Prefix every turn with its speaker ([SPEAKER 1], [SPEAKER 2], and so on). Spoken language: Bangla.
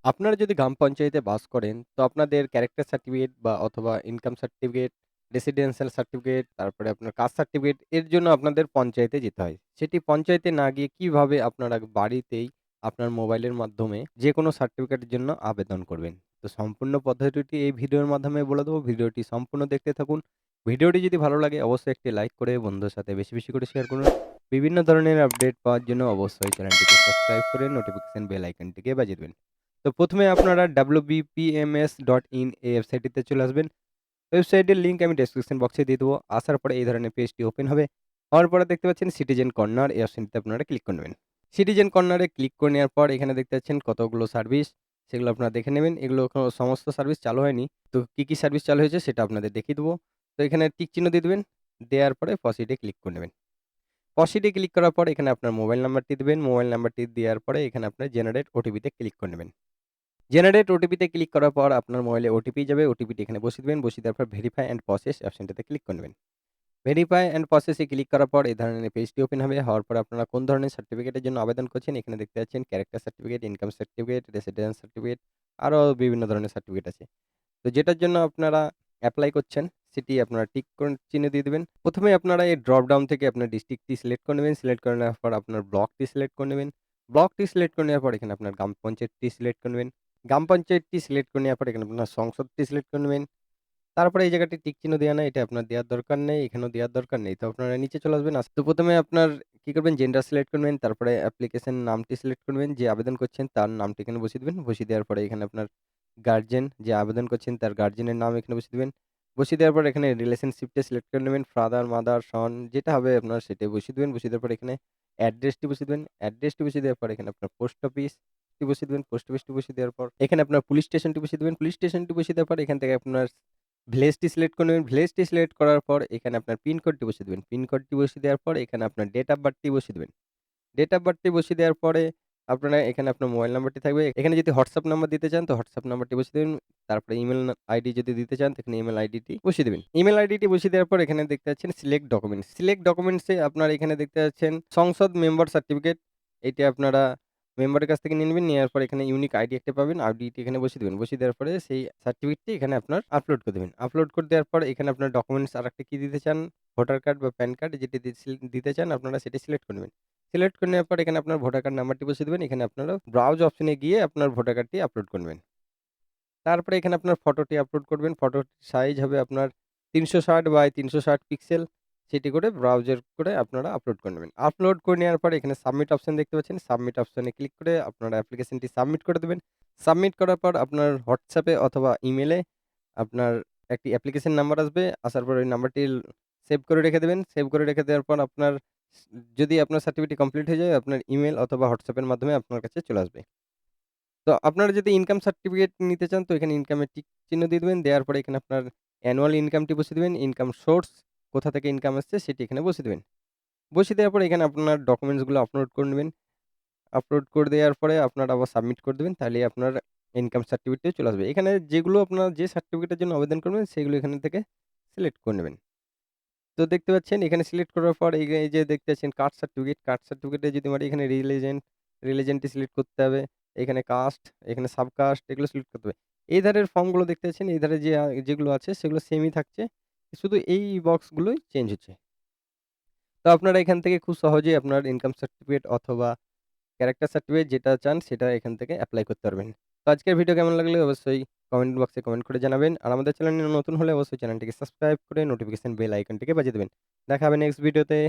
[SPEAKER 1] আপনারা যদি গ্রাম পঞ্চায়েতে বাস করেন, তো আপনাদের ক্যারেক্টার সার্টিফিকেট বা অথবা ইনকাম সার্টিফিকেট, রেসিডেন্সিয়াল সার্টিফিকেট, তারপরে আপনার কাস্ট সার্টিফিকেট এর জন্য আপনাদের পঞ্চায়েতে যেতে হয়। সেটি পঞ্চায়েতে না গিয়ে কিভাবে আপনারা বাড়িতেই আপনার মোবাইলের মাধ্যমে যেকোনো সার্টিফিকেটের জন্য আবেদন করবেন। তো সম্পূর্ণ পদ্ধতিটি এই ভিডিওর মাধ্যমে বলে দেবো। ভিডিওটি সম্পূর্ণ দেখতে থাকুন। ভিডিওটি যদি ভালো লাগে অবশ্যই একটি লাইক করে বন্ধুদের সাথে বেশি, বেশি করে শেয়ার করুন। বিভিন্ন ধরনের আপডেট পাওয়ার জন্য অবশ্যই চ্যানেলটিকে সাবস্ক্রাইব করে নোটিফিকেশন বেল আইকনটিকে বাজিয়ে দিবেন। তো ১ম এ আপনারা wbpms.in এই ওয়েবসাইটটিতে চলে আসবেন। ওয়েবসাইটের লিংক আমি ডেসক্রিপশন বক্সে দিয়ে দেবো। আসার পরে এই ধরনের পেজটি ওপেন হবে। হওয়ার পরে দেখতে পাচ্ছেন সিটিজেন কর্নার এই অপশনটিতে আপনারা ক্লিক করে নেবেন। সিটিজেন কর্নারে ক্লিক করে নেওয়ার পর এখানে দেখতে পাচ্ছেন কতগুলো সার্ভিস, সেগুলো আপনারা দেখে নেবেন। এগুলো সমস্ত সার্ভিস চালু হয়নি। তো কি, কি সার্ভিস চালু হয়েছে সেটা আপনাদের দেখিয়ে দেবো। তো এখানে টিক চিহ্ন দিয়ে দিবেন। দেওয়ার পরে প্রসিড এ ক্লিক করে নেবেন। প্রসিড এ ক্লিক করার পর এখানে আপনার মোবাইল নাম্বারটি দিবেন। মোবাইল নাম্বারটি দেওয়ার পরে এখানে আপনার জেনারেট ওটিপি তে ক্লিক করে নেবেন। জেনারেট ওটিপিতে ক্লিক করার পর আপনার মোবাইলে ওটিপি যাবে। ওটিপিটি এখানে বসিয়ে দিবেন। বসিয়ে দেওয়ার পর ভেরিফাই অ্যান্ড প্রসেস অপশনটাতে ক্লিক করে নেবেন। Verify and process A click করার পর এই ধরনের পেজটি ওপেন হবে। হওয়ার পর আপনারা কোন ধরনের সার্টিফিকেটের জন্য আবেদন করছেন এখানে দেখতে পাচ্ছেন character certificate, income certificate, residence certificate আরও বিভিন্ন ধরনের সার্টিফিকেট আছে। তো যেটার জন্য আপনারা এপ্লাই করছেন সেটি আপনারা টিক চিহ্ন দিয়ে দিবেন। ১ম এ আপনারা এই ড্রপ ডাউন থেকে আপনার ডিস্ট্রিক্টটি সিলেক্ট করে নেবেন। সিলেক্ট করে নেওয়ার পর আপনার ব্লকটি সিলেক্ট করে নেবেন। ব্লকটি সিলেক্ট করে নেওয়ার পর এখানে আপনার গ্রাম পঞ্চায়েতটি সিলেক্ট করে নেবেন। গ্রাম পঞ্চায়েতটি সিলেক্ট করে নেওয়ার পর এখানে আপনার সংসদটি সিলেক্ট করে নেবেন। তারপরে এই জায়গাটি টিক চিহ্ন দেওয়া নাই, এটা আপনার দেওয়ার দরকার নেই। এখানেও দেওয়ার দরকার নেই। তো আপনারা নিচে চলে আসবেন। তো ১ম এ আপনার কি করবেন জেন্ডার সিলেক্ট করবেন। তারপরে অ্যাপ্লিকেশন নামটি সিলেক্ট করবেন। যে আবেদন করছেন তার নামটি এখানে বসিয়ে দিবেন। বসিয়ে দেওয়ার পরে এখানে আপনার গার্ডিয়ান যে আবেদন করছেন তার গার্ডিয়ানের নাম এখানে বসিয়ে দিবেন। বসিয়ে দেওয়ার পর এখানে রিলেশনশিপটা সিলেক্ট করে নেবেন। ফাদার, মাদার, সন যেটা হবে আপনার সেটাই বসিয়ে দিবেন। বসিয়ে দেওয়ার পর এখানে অ্যাড্রেসটি বসিয়ে দিবেন। অ্যাড্রেসটি বসিয়ে দেওয়ার পর এখানে আপনার পোস্ট অফিসটি বসিয়ে দিবেন। পোস্ট অফিসটি বসিয়ে দেওয়ার পর এখানে আপনার পুলিশ স্টেশনটি বসিয়ে দিবেন। পুলিশ স্টেশনটি বসিয়ে দেওয়ার পর এখান থেকে আপনার ভিলেজটি সিলেক্ট করে নেবেন। ভিলেজটি সিলেক্ট করার পর এখানে আপনার পিনকোডটি বসিয়ে দিবেন। পিনকোডটি বসিয়ে দেওয়ার পর এখানে আপনার ডেট অফ বার্থটি বসিয়ে দিবেন। ডেট অফ বার্থটি বসিয়ে দেওয়ার পরে আপনারা এখানে আপনার মোবাইল নাম্বারটি থাকবে। এখানে যদি WhatsApp নাম্বার দিতে চান তো WhatsApp নাম্বারটি বসিয়ে দিবেন। তারপরে ইমেইল আইডি যদি দিতে চান তো এখানে ইমেইল আইডিটি বসিয়ে দিবেন। ইমেইল আইডিটি বসিয়ে দেওয়ার পর এখানে দেখতে পাচ্ছেন সিলেক্ট ডকুমেন্টস। সিলেক্ট ডকুমেন্টস এ আপনার এখানে দেখতে পাচ্ছেন সংসদ মেম্বার সার্টিফিকেট। এইটা আপনারা মেম্বারের কাছ থেকে নিয়ে নিবেন। নেওয়ার পর এখানে ইউনিক আইডি একটা পাবেন। আইডিটি এখানে বসিয়ে দিবেন। বসিয়ে দেওয়ার পরে সেই সার্টিফিকেটটি এখানে আপনার আপলোড করে দিবেন। আপলোড করে দেওয়ার পর এখানে আপনার ডকুমেন্টস আরেকটা কি দিতে চান, ভোটার কার্ড বা প্যান কার্ড যেটি দিতে চান আপনারা সেটি সিলেক্ট করে নিবেন। সিলেক্ট করে নেওয়ার পর এখানে আপনার ভোটার কার্ড নাম্বারটি বসিয়ে দিবেন। এখানে আপনারা ব্রাউজ অপশনে গিয়ে আপনার ভোটার কার্ডটি আপলোড করবেন। তারপরে এখানে আপনার ফটোটি আপলোড করবেন। ফটোর সাইজ হবে আপনার ৩৬০ বাই ৩৬০ পিক্সেল। সেটি করে ব্রাউজার করে আপনারা আপলোড করে নেবেন। আপলোড করে নেওয়ার পরে এখানে সাবমিট অপশন দেখতে পাচ্ছেন। সাবমিট অপশনে ক্লিক করে আপনারা অ্যাপ্লিকেশনটি সাবমিট করে দেবেন। সাবমিট করার পর আপনার WhatsApp এ অথবা ইমেইলে আপনার একটি অ্যাপ্লিকেশন নাম্বার আসবে। আসার পর ওই নাম্বারটি সেভ করে রেখে দেবেন। সেভ করে রেখে দেওয়ার পর আপনার যদি আপনার সার্টিফিকেট কমপ্লিট হয়ে যায় আপনার ইমেইল অথবা WhatsApp এর মাধ্যমে আপনার কাছে চলে আসবে। তো আপনারা যদি ইনকাম সার্টিফিকেট নিতে চান তো এখানে ইনকামের টিক চিহ্ন দিয়ে দিবেন। দেওয়ার পরে এখানে আপনার অ্যানুয়াল ইনকামটি বসিয়ে দিবেন। ইনকাম সোর্স কোথা থেকে ইনকাম আসছে সেটি এখানে বসিয়ে দিবেন। বসিয়ে দেওয়ার পরে এখানে আপনার ডকুমেন্টস গুলো আপলোড করে নিবেন। আপলোড করে দেওয়ার পরে আপনারা আবার সাবমিট করে দিবেন। তাহলেই আপনার ইনকাম সার্টিফিকেটটি চলে আসবে। এখানে যেগুলো আপনার যে সার্টিফিকেটের জন্য আবেদন করবেন সেগুলো এখান থেকে সিলেক্ট করে নেবেন। তো দেখতে পাচ্ছেন এখানে সিলেক্ট করার পর এই যে দেখতে পাচ্ছেন কাস্ট সার্টিফিকেট, কাস্ট সার্টিফিকেটে যদি মারি এখানে রিলিজনটি সিলেক্ট করতে হবে। এখানে কাস্ট, এখানে সাবকাস্ট এগুলো সিলেক্ট করতে হবে। এই ধারের ফর্মগুলো দেখতে পাচ্ছেন এই ধারে যেগুলো আছে সেগুলো সেমই থাকছে। শুধু এই বক্সগুলোই চেঞ্জ হচ্ছে। তো আপনারা এখান থেকে খুব সহজেই আপনার ইনকাম সার্টিফিকেট অথবা ক্যারেক্টার সার্টিফিকেট যেটা চান সেটা এখান থেকে এপ্লাই করতে পারবেন। তো আজকের ভিডিও কেমন লাগলে অবশ্যই কমেন্ট বক্সে কমেন্ট করে জানাবেন। আর আমাদের চ্যানেলে নতুন হলে অবশ্যই চ্যানেলটিকে সাবস্ক্রাইব করে নোটিফিকেশন বেল আইকনটিকে বাজিয়ে দেবেন। দেখা হবে নেক্সট ভিডিওতে।